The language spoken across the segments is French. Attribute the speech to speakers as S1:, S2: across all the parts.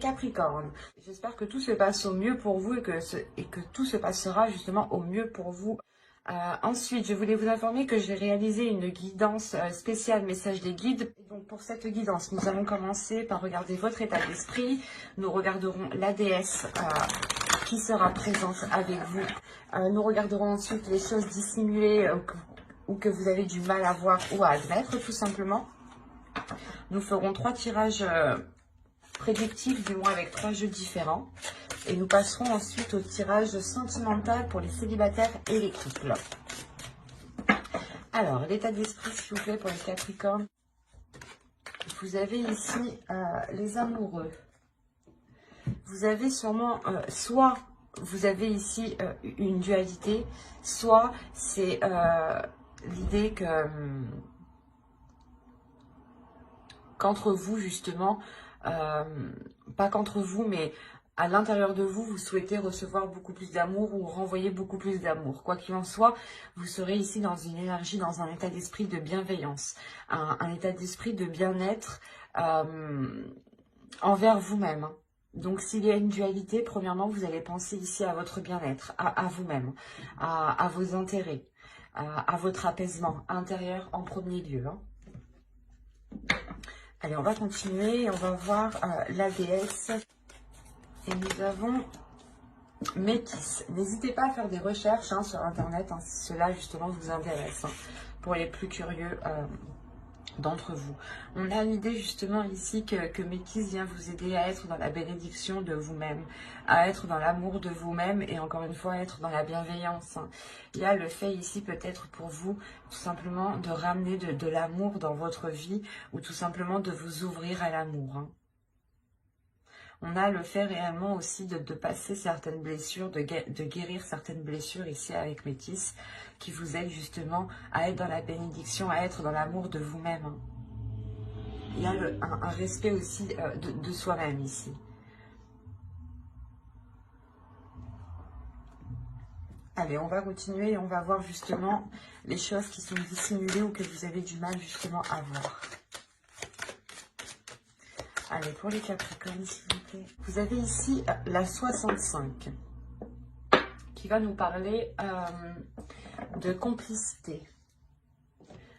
S1: Capricorne, j'espère que tout se passe au mieux pour vous et que tout se passera justement au mieux pour vous. Ensuite, je voulais vous informer que j'ai réalisé une guidance spéciale message des guides. Donc pour cette guidance, nous allons commencer par regarder votre état d'esprit. Nous regarderons la déesse qui sera présente avec vous. Nous regarderons ensuite les choses dissimulées ou que vous avez du mal à voir ou à admettre tout simplement. Nous ferons 3 tirages prédictif du mois avec 3 jeux différents. Et nous passerons ensuite au tirage sentimental pour les célibataires et les couples. Alors, l'état d'esprit, s'il vous plaît, pour les Capricornes. Vous avez ici les amoureux. Vous avez sûrement, soit vous avez ici une dualité, soit c'est l'idée que qu'entre vous, justement, pas qu'entre vous, mais à l'intérieur de vous, vous souhaitez recevoir beaucoup plus d'amour ou renvoyer beaucoup plus d'amour. Quoi qu'il en soit, vous serez ici dans une énergie, dans un état d'esprit de bienveillance, un état d'esprit de bien-être envers vous-même. Donc, s'il y a une dualité, premièrement, vous allez penser ici à votre bien-être, à vous-même, à vos intérêts, à votre apaisement intérieur en premier lieu. Allez, on va continuer, on va voir la déesse. Et nous avons Métis. N'hésitez pas à faire des recherches sur Internet, si cela justement vous intéresse, pour les plus curieux d'entre vous. On a l'idée justement ici que Métis vient vous aider à être dans la bénédiction de vous-même, à être dans l'amour de vous-même et encore une fois, être dans la bienveillance. Il y a le fait ici peut-être pour vous tout simplement de ramener de l'amour dans votre vie ou tout simplement de vous ouvrir à l'amour. On a le fait réellement aussi de passer certaines blessures, de guérir certaines blessures ici avec Métis, qui vous aide justement à être dans la bénédiction, à être dans l'amour de vous-même. Il y a un respect aussi de soi-même ici. Allez, on va continuer et on va voir justement les choses qui sont dissimulées ou que vous avez du mal justement à voir. Allez, pour les Capricornes, s'il vous plaît. Vous avez ici la 65 qui va nous parler de complicité.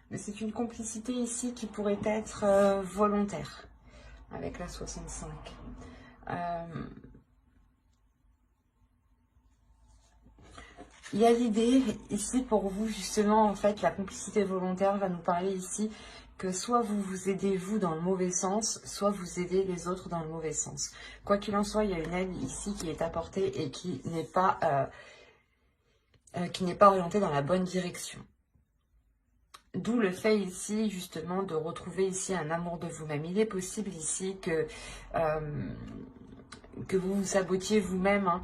S1: Mais c'est une complicité ici qui pourrait être volontaire avec la 65. Il y a l'idée ici pour vous, justement, en fait, la complicité volontaire va nous parler ici que soit vous vous aidez vous dans le mauvais sens, soit vous aidez les autres dans le mauvais sens. Quoi qu'il en soit, il y a une aide ici qui est apportée et qui n'est pas orientée dans la bonne direction. D'où le fait ici, justement, de retrouver ici un amour de vous-même. Il est possible ici que vous vous sabotiez vous-même.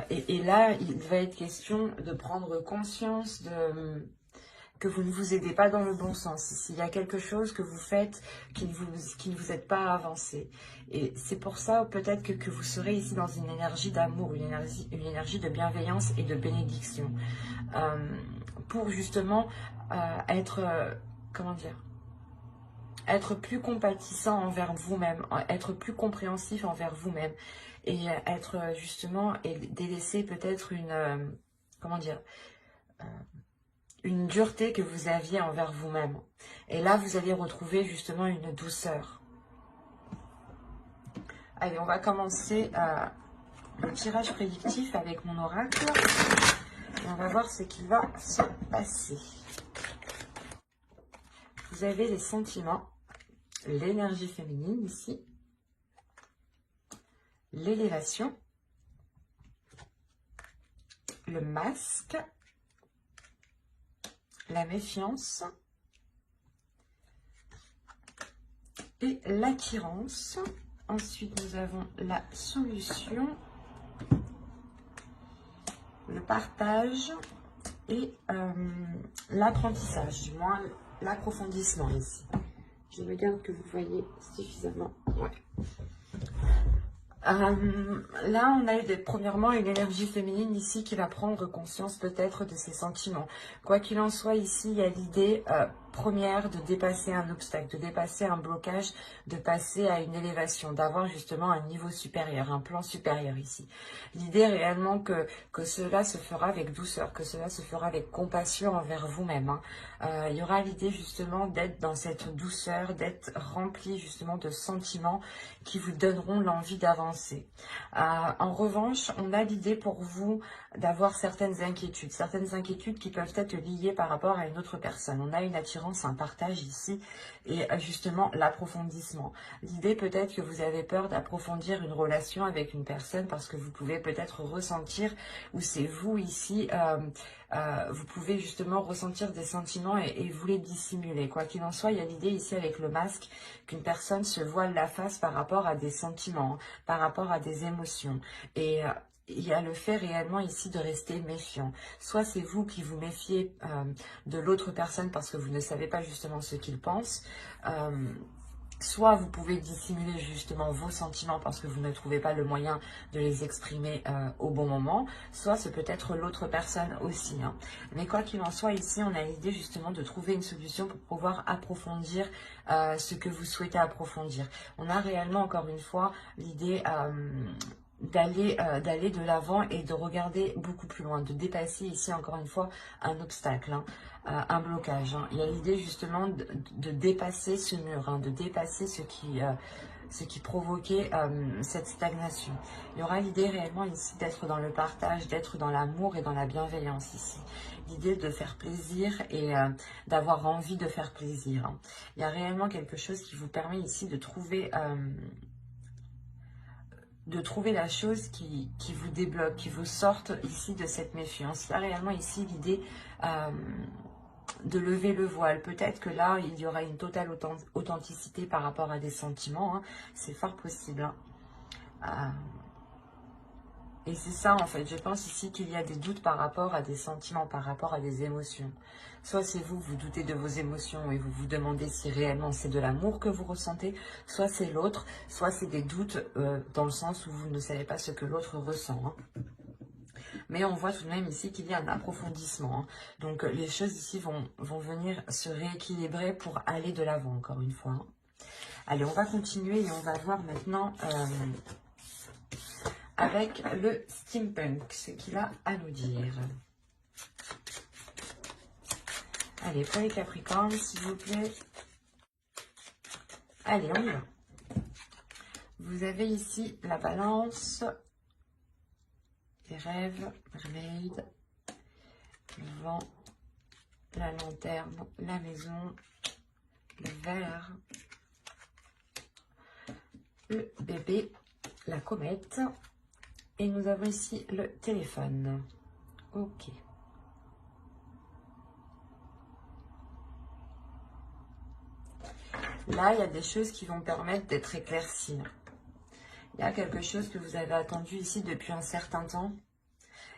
S1: Et là, il va être question de prendre conscience que vous ne vous aidez pas dans le bon sens. S'il y a quelque chose que vous faites qui ne vous aide pas à avancer. Et c'est pour ça peut-être que vous serez ici dans une énergie d'amour, une énergie de bienveillance et de bénédiction. Pour justement être, comment dire, être plus compatissant envers vous-même, être plus compréhensif envers vous-même et être justement et délaisser peut-être une, comment dire, une dureté que vous aviez envers vous-même. Et là, vous allez retrouver justement une douceur. Allez, on va commencer le tirage prédictif avec mon oracle. Et on va voir ce qui va se passer. Vous avez les sentiments, l'énergie féminine ici, l'élévation, le masque, la méfiance et l'attirance. Ensuite, nous avons la solution, le partage et l'apprentissage, du moins l'approfondissement ici. Je regarde que vous voyez suffisamment. Ouais. Là, on a premièrement une énergie féminine ici qui va prendre conscience peut-être de ses sentiments. Quoi qu'il en soit, ici, il y a l'idée première de dépasser un obstacle, de dépasser un blocage, de passer à une élévation, d'avoir justement un niveau supérieur, un plan supérieur ici. L'idée réellement que cela se fera avec douceur, que cela se fera avec compassion envers vous-même. Hein. Il y aura l'idée justement d'être dans cette douceur, d'être rempli justement de sentiments qui vous donneront l'envie d'avancer. En revanche, on a l'idée pour vous d'avoir certaines inquiétudes qui peuvent être liées par rapport à une autre personne. On a une attirance, un partage ici et justement l'approfondissement. L'idée peut-être que vous avez peur d'approfondir une relation avec une personne parce que vous pouvez peut-être ressentir, ou c'est vous ici, vous pouvez justement ressentir des sentiments et vous les dissimuler. Quoi qu'il en soit, il y a l'idée ici avec le masque qu'une personne se voile la face par rapport à des sentiments, par rapport à des émotions. Et il y a le fait réellement ici de rester méfiant. Soit c'est vous qui vous méfiez de l'autre personne parce que vous ne savez pas justement ce qu'il pense. Soit vous pouvez dissimuler justement vos sentiments parce que vous ne trouvez pas le moyen de les exprimer au bon moment. Soit c'est peut-être l'autre personne aussi. Hein. Mais quoi qu'il en soit, ici, on a l'idée justement de trouver une solution pour pouvoir approfondir ce que vous souhaitez approfondir. On a réellement, encore une fois, l'idée d'aller de l'avant et de regarder beaucoup plus loin, de dépasser ici encore une fois un obstacle, hein, un blocage. Hein. Il y a l'idée justement de dépasser ce mur, hein, de dépasser ce qui provoquait cette stagnation. Il y aura l'idée réellement ici d'être dans le partage, d'être dans l'amour et dans la bienveillance ici. L'idée de faire plaisir et d'avoir envie de faire plaisir. Hein. Il y a réellement quelque chose qui vous permet ici de trouver la chose qui vous débloque, qui vous sorte ici de cette méfiance. Il y a réellement ici l'idée de lever le voile. Peut-être que là, il y aura une totale authenticité par rapport à des sentiments. Hein. C'est fort possible. Hein. Et c'est ça, en fait. Je pense ici qu'il y a des doutes par rapport à des sentiments, par rapport à des émotions. Soit c'est vous, vous doutez de vos émotions et vous vous demandez si réellement c'est de l'amour que vous ressentez. Soit c'est l'autre, soit c'est des doutes dans le sens où vous ne savez pas ce que l'autre ressent. Hein. Mais on voit tout de même ici qu'il y a un approfondissement. Hein. Donc les choses ici vont venir se rééquilibrer pour aller de l'avant, encore une fois. Hein. Allez, on va continuer et on va voir maintenant avec le steampunk, ce qu'il a à nous dire. Allez, pour les Capricornes, s'il vous plaît. Allez, on y va. Vous avez ici la balance, les rêves, mermaid, le vent, la lanterne, la maison, le verre, le bébé, la comète. Et nous avons ici le téléphone. Ok. Là, il y a des choses qui vont permettre d'être éclaircies. Il y a quelque chose que vous avez attendu ici depuis un certain temps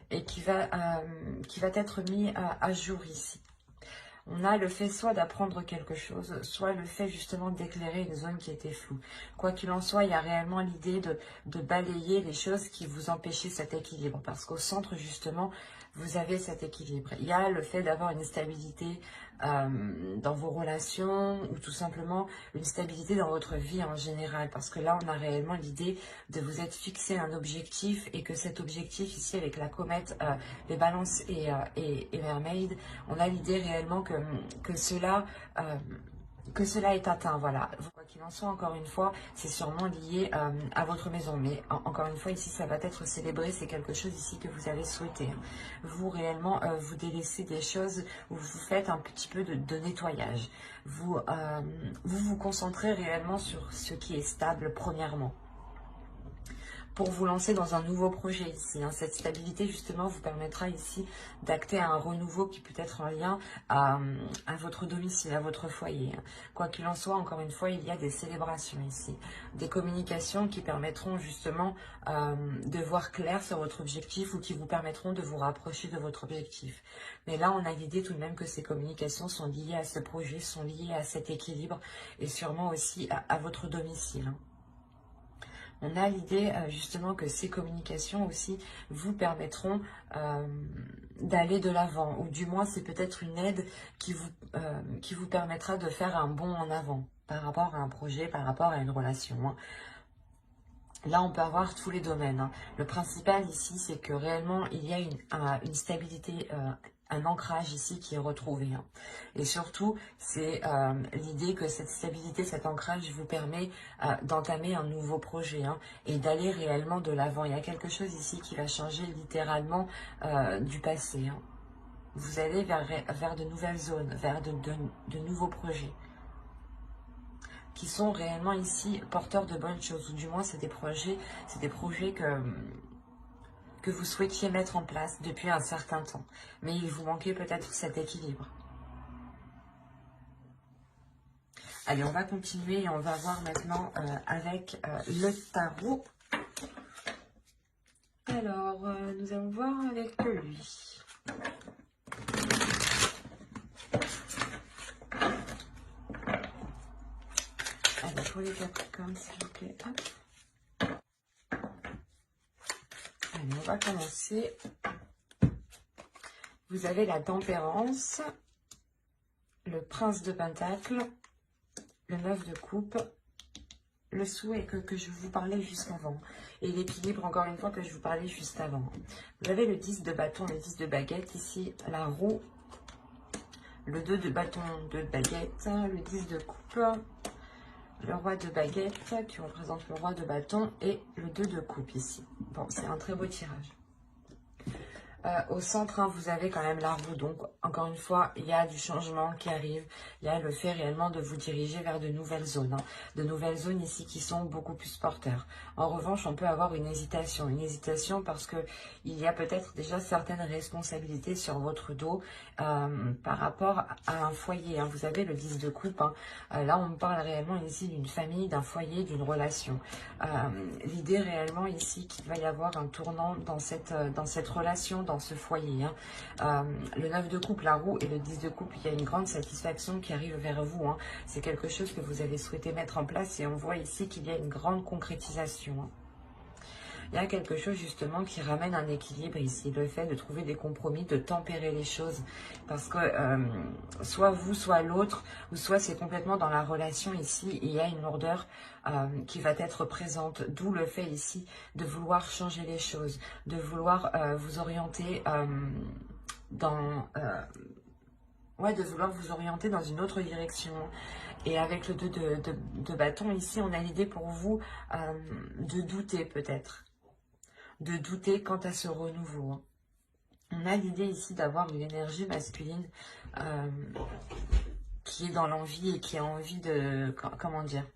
S1: et qui va être mis à jour ici. On a le fait soit d'apprendre quelque chose, soit le fait justement d'éclairer une zone qui était floue. Quoi qu'il en soit, il y a réellement l'idée de balayer les choses qui vous empêchaient cet équilibre. Parce qu'au centre, justement, vous avez cet équilibre. Il y a le fait d'avoir une stabilité dans vos relations ou tout simplement une stabilité dans votre vie en général. Parce que là, on a réellement l'idée de vous être fixé un objectif et que cet objectif ici avec la comète, les balances et mermaid, on a l'idée réellement que cela est atteint, voilà. Quoi qu'il en soit, encore une fois, c'est sûrement lié à votre maison. Mais encore une fois, ici, ça va être célébré. C'est quelque chose ici que vous avez souhaité. Vous, réellement, vous délaissez des choses où vous faites un petit peu de nettoyage. Vous vous concentrez réellement sur ce qui est stable, premièrement, pour vous lancer dans un nouveau projet ici. Hein. Cette stabilité, justement, vous permettra ici d'acter à un renouveau qui peut être en lien à votre domicile, à votre foyer. Quoi qu'il en soit, encore une fois, il y a des célébrations ici. Des communications qui permettront justement de voir clair sur votre objectif ou qui vous permettront de vous rapprocher de votre objectif. Mais là, on a l'idée tout de même que ces communications sont liées à ce projet, sont liées à cet équilibre et sûrement aussi à votre domicile. Hein. On a l'idée justement que ces communications aussi vous permettront d'aller de l'avant, ou du moins c'est peut-être une aide qui vous permettra de faire un bond en avant par rapport à un projet, par rapport à une relation, hein. Là, on peut avoir tous les domaines, hein. Le principal ici, c'est que réellement, il y a une stabilité, un ancrage ici qui est retrouvé, hein. Et surtout, c'est l'idée que cette stabilité, cet ancrage vous permet d'entamer un nouveau projet, hein, et d'aller réellement de l'avant. Il y a quelque chose ici qui va changer littéralement du passé, hein. Vous allez vers de nouvelles zones, vers de nouveaux projets qui sont réellement ici porteurs de bonnes choses, ou du moins c'est des projets que vous souhaitiez mettre en place depuis un certain temps, mais il vous manquait peut-être cet équilibre. Allez, on va continuer et on va voir maintenant avec le tarot. Alors, nous allons voir avec lui. Allez, pour les Capricornes, s'il vous plaît. Hop. Allez, on va commencer. Vous avez la tempérance, le prince de Pentacle, le 9 de coupe, le souhait que je vous parlais juste avant, et l'équilibre, encore une fois, que je vous parlais juste avant. Vous avez le 10 de bâton, le 10 de baguette, ici, la roue, le 2 de bâton, 2 de baguette, le 10 de coupe, le roi de baguette, qui représente le roi de bâton, et le 2 de coupe, ici. Bon, c'est un très beau tirage. Au centre, hein, vous avez quand même la roue. Donc, encore une fois, il y a du changement qui arrive. Il y a le fait réellement de vous diriger vers de nouvelles zones, hein. De nouvelles zones ici qui sont beaucoup plus porteurs. En revanche, on peut avoir une hésitation. Une hésitation parce que il y a peut-être déjà certaines responsabilités sur votre dos par rapport à un foyer, hein. Vous avez le 10 de coupe, hein. Là, on parle réellement ici d'une famille, d'un foyer, d'une relation. L'idée réellement ici qu'il va y avoir un tournant dans cette relation, dans ce foyer, hein. Le 9 de coupe, la roue, et le 10 de coupe, il y a une grande satisfaction qui arrive vers vous, hein. C'est quelque chose que vous avez souhaité mettre en place et on voit ici qu'il y a une grande concrétisation, hein. Il y a quelque chose justement qui ramène un équilibre ici, le fait de trouver des compromis, de tempérer les choses, parce que soit vous, soit l'autre, ou soit c'est complètement dans la relation ici, il y a une lourdeur qui va être présente, d'où le fait ici de vouloir changer les choses, de vouloir vous orienter de vouloir vous orienter dans une autre direction. Et avec le 2 de bâton, ici, on a l'idée pour vous de douter peut-être. De douter quant à ce renouveau, hein. On a l'idée ici d'avoir une énergie masculine qui est dans l'envie et qui a envie de... Comment dire,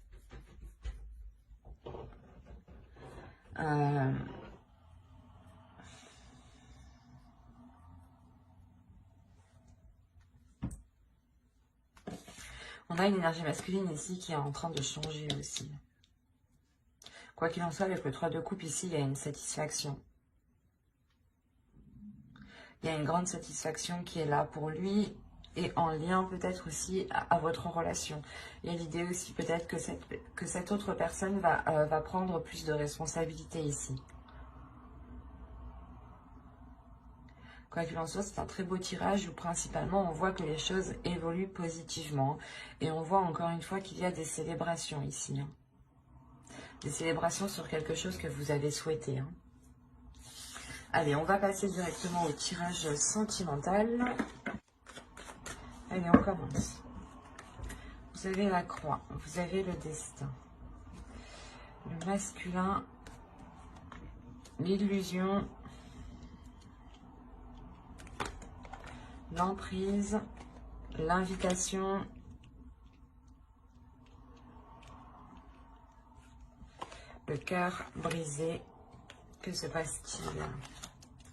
S1: on a une énergie masculine ici qui est en train de changer aussi. Quoi qu'il en soit, avec le 3 de coupe ici, il y a une satisfaction. Il y a une grande satisfaction qui est là pour lui et en lien peut-être aussi à votre relation. Il y a l'idée aussi peut-être que cette autre personne va prendre plus de responsabilités ici. Quoi qu'il en soit, c'est un très beau tirage où principalement on voit que les choses évoluent positivement. Et on voit encore une fois qu'il y a des célébrations ici, hein. Des célébrations sur quelque chose que vous avez souhaité, hein. Allez, on va passer directement au tirage sentimental. Allez, on commence. Vous avez la croix, vous avez le destin, le masculin, l'illusion, l'emprise, l'invitation, le cœur brisé. Que se passe-t-il?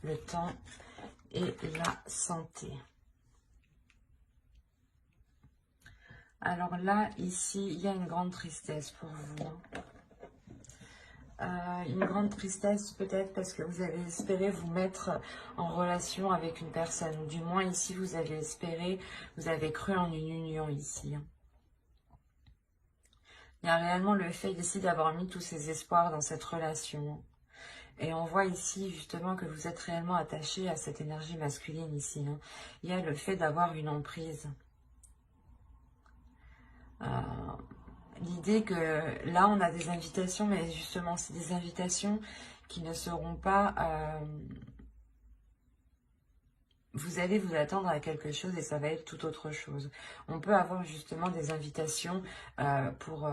S1: Le temps et la santé. Alors là, ici, il y a une grande tristesse pour vous, hein. Une grande tristesse peut-être parce que vous avez espéré vous mettre en relation avec une personne. Ou du moins ici, vous avez espéré, vous avez cru en une union ici, hein. Il y a réellement le fait ici d'avoir mis tous ses espoirs dans cette relation. Et on voit ici justement que vous êtes réellement attaché à cette énergie masculine ici. Il y a le fait d'avoir une emprise. L'idée que là on a des invitations, mais justement c'est des invitations qui ne seront pas... vous allez vous attendre à quelque chose et ça va être tout autre chose. On peut avoir justement des invitations pour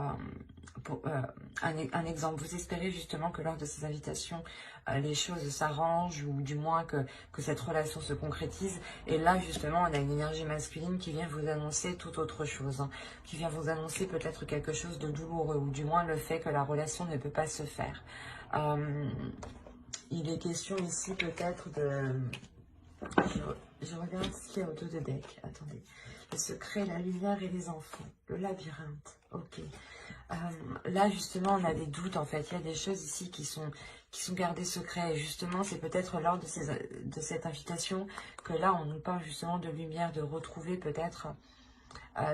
S1: un exemple. Vous espérez justement que lors de ces invitations, les choses s'arrangent ou du moins que cette relation se concrétise. Et là, justement, on a une énergie masculine qui vient vous annoncer tout autre chose. Qui vient vous annoncer peut-être quelque chose de douloureux ou du moins le fait que la relation ne peut pas se faire. Il est question ici peut-être de... Je regarde ce qu'il y a autour de deck. Attendez. Le secret, la lumière et les enfants. Le labyrinthe. Ok. Là, justement, on a des doutes, en fait. Il y a des choses ici qui sont gardées secrets. Et justement, c'est peut-être lors de cette invitation que là, on nous parle justement de lumière, de retrouver peut-être...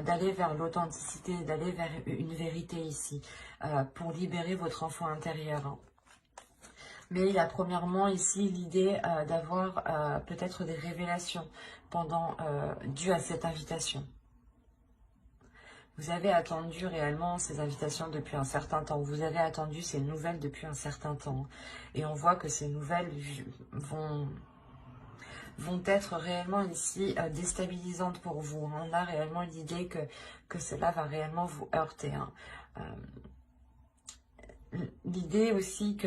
S1: d'aller vers l'authenticité, d'aller vers une vérité ici. Pour libérer votre enfant intérieur. Mais il y a premièrement ici l'idée d'avoir peut-être des révélations dues à cette invitation. Vous avez attendu réellement ces invitations depuis un certain temps. Vous avez attendu ces nouvelles depuis un certain temps. Et on voit que ces nouvelles vont être réellement ici déstabilisantes pour vous. On a réellement l'idée que cela va réellement vous heurter. L'idée aussi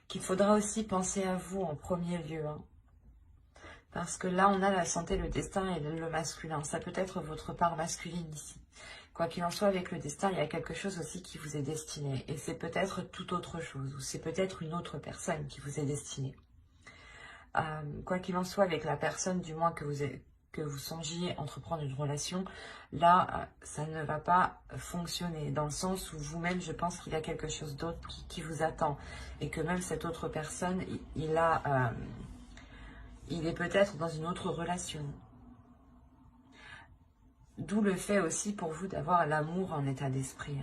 S1: qu'il faudra aussi penser à vous en premier lieu. Parce que là, on a la santé, le destin et le masculin. Ça peut être votre part masculine ici. Quoi qu'il en soit, avec le destin, il y a quelque chose aussi qui vous est destiné. Et c'est peut-être tout autre chose. Ou c'est peut-être une autre personne qui vous est destinée. Quoi qu'il en soit, avec la personne, du moins que vous songiez entreprendre une relation, là, ça ne va pas fonctionner. Dans le sens où vous-même, je pense qu'il y a quelque chose d'autre qui vous attend. Et que même cette autre personne, il est peut-être dans une autre relation. D'où le fait aussi pour vous d'avoir l'amour en état d'esprit.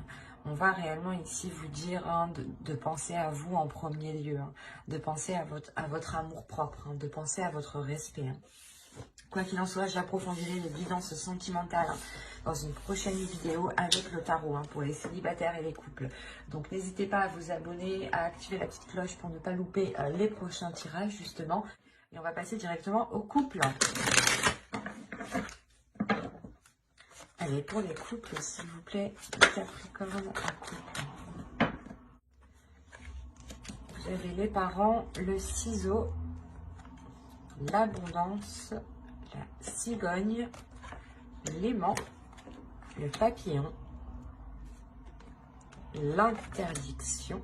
S1: On va réellement ici vous dire de penser à vous en premier lieu. De penser à votre amour propre. De penser à votre respect. Quoi qu'il en soit, j'approfondirai les guidances sentimentales dans une prochaine vidéo avec le tarot pour les célibataires et les couples. Donc n'hésitez pas à vous abonner, à activer la petite cloche pour ne pas louper les prochains tirages justement. Et on va passer directement au couple. Allez, pour les couples, s'il vous plaît, Capricorne en couple. Vous avez les parents, le ciseau, l'abondance, la cigogne, l'aimant, le papillon, l'interdiction,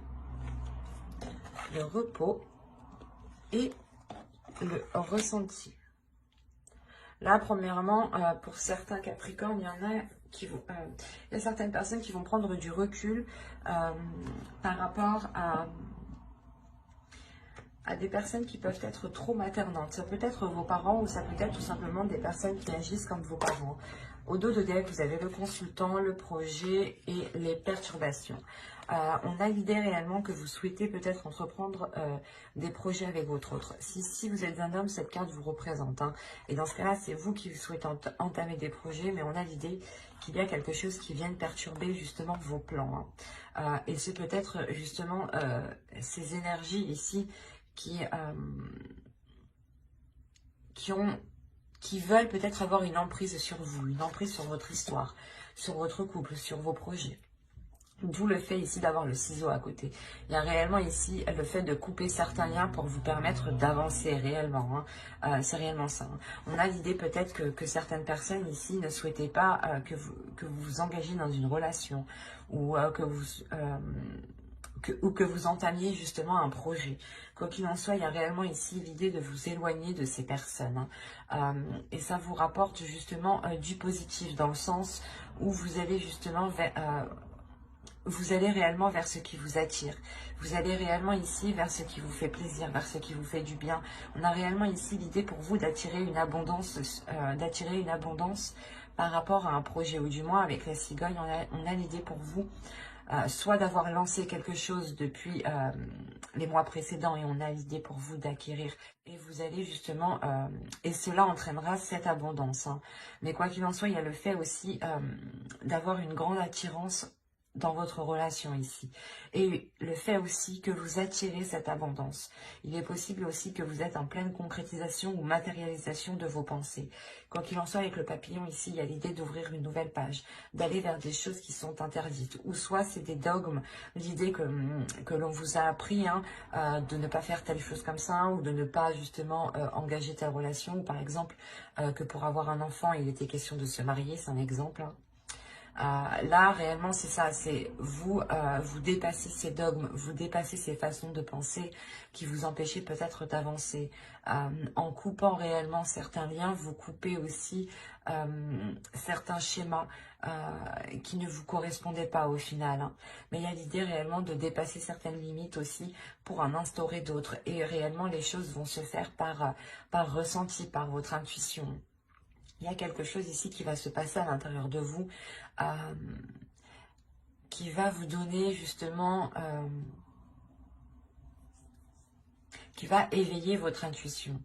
S1: le repos et le ressenti. Là, premièrement, pour certains Capricornes, il y a certaines personnes qui vont prendre du recul par rapport à des personnes qui peuvent être trop maternantes. Ça peut être vos parents ou ça peut être tout simplement des personnes qui agissent comme vos parents. Au dos de deck, vous avez le consultant, le projet et les perturbations. On a l'idée réellement que vous souhaitez peut-être entreprendre des projets avec votre autre. Si vous êtes un homme, cette carte vous représente. Et dans ce cas-là, c'est vous qui souhaitez entamer des projets, mais on a l'idée qu'il y a quelque chose qui vient perturber justement vos plans. Et c'est peut-être justement ces énergies ici qui veulent peut-être avoir une emprise sur vous, une emprise sur votre histoire, sur votre couple, sur vos projets. D'où le fait ici d'avoir le ciseau à côté. Il y a réellement ici le fait de couper certains liens pour vous permettre d'avancer réellement. C'est réellement ça. On a l'idée peut-être que certaines personnes ici ne souhaitaient pas que vous vous engagiez dans une relation ou que vous entamiez justement un projet. Quoi qu'il en soit, il y a réellement ici l'idée de vous éloigner de ces personnes. Et ça vous rapporte justement du positif dans le sens où vous allez justement vous allez réellement vers ce qui vous attire. Vous allez réellement ici vers ce qui vous fait plaisir, vers ce qui vous fait du bien. On a réellement ici l'idée pour vous d'attirer une abondance par rapport à un projet, ou du moins avec la cigogne, on a l'idée pour vous, soit d'avoir lancé quelque chose depuis les mois précédents et on a l'idée pour vous d'acquérir et vous allez justement, et cela entraînera cette abondance. Hein. Mais quoi qu'il en soit, il y a le fait aussi d'avoir une grande attirance dans votre relation ici. Et le fait aussi que vous attirez cette abondance. Il est possible aussi que vous êtes en pleine concrétisation ou matérialisation de vos pensées. Quoi qu'il en soit, avec le papillon ici, il y a l'idée d'ouvrir une nouvelle page, d'aller vers des choses qui sont interdites. Ou soit c'est des dogmes, l'idée que l'on vous a appris hein, de ne pas faire telle chose comme ça, ou de ne pas justement engager telle relation. Ou par exemple, que pour avoir un enfant, il était question de se marier, c'est un exemple. Hein. Là, réellement, c'est ça, c'est vous, vous dépassez ces dogmes, vous dépassez ces façons de penser qui vous empêchaient peut-être d'avancer. En coupant réellement certains liens, vous coupez aussi certains schémas qui ne vous correspondaient pas au final. Hein. Mais il y a l'idée réellement de dépasser certaines limites aussi pour en instaurer d'autres. Et réellement, les choses vont se faire par ressenti, par votre intuition. Il y a quelque chose ici qui va se passer à l'intérieur de vous, qui va vous donner justement, qui va éveiller votre intuition.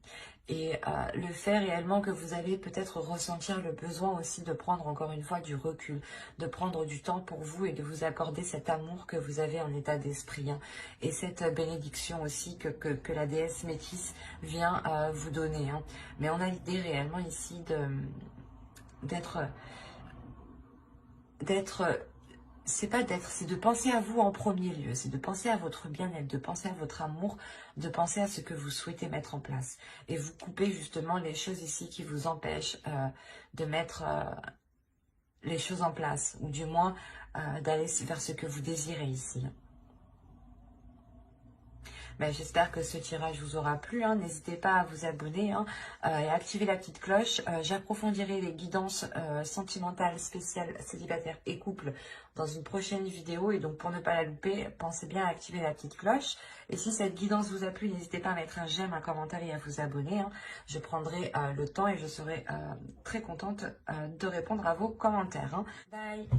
S1: Et le fait réellement que vous allez peut-être ressentir le besoin aussi de prendre encore une fois du recul, de prendre du temps pour vous et de vous accorder cet amour que vous avez en état d'esprit. Hein, et cette bénédiction aussi que la déesse métisse vient vous donner. Hein. Mais on a l'idée réellement ici d'être, c'est pas d'être, c'est de penser à vous en premier lieu, c'est de penser à votre bien-être, de penser à votre amour, de penser à ce que vous souhaitez mettre en place. Et vous coupez justement les choses ici qui vous empêchent de mettre les choses en place, ou du moins d'aller vers ce que vous désirez ici. Ben, j'espère que ce tirage vous aura plu. Hein. N'hésitez pas à vous abonner hein, et à activer la petite cloche. J'approfondirai les guidances sentimentales spéciales célibataires et couples dans une prochaine vidéo. Et donc, pour ne pas la louper, pensez bien à activer la petite cloche. Et si cette guidance vous a plu, n'hésitez pas à mettre un j'aime, un commentaire et à vous abonner. Hein. Je prendrai le temps et je serai très contente de répondre à vos commentaires. Hein. Bye!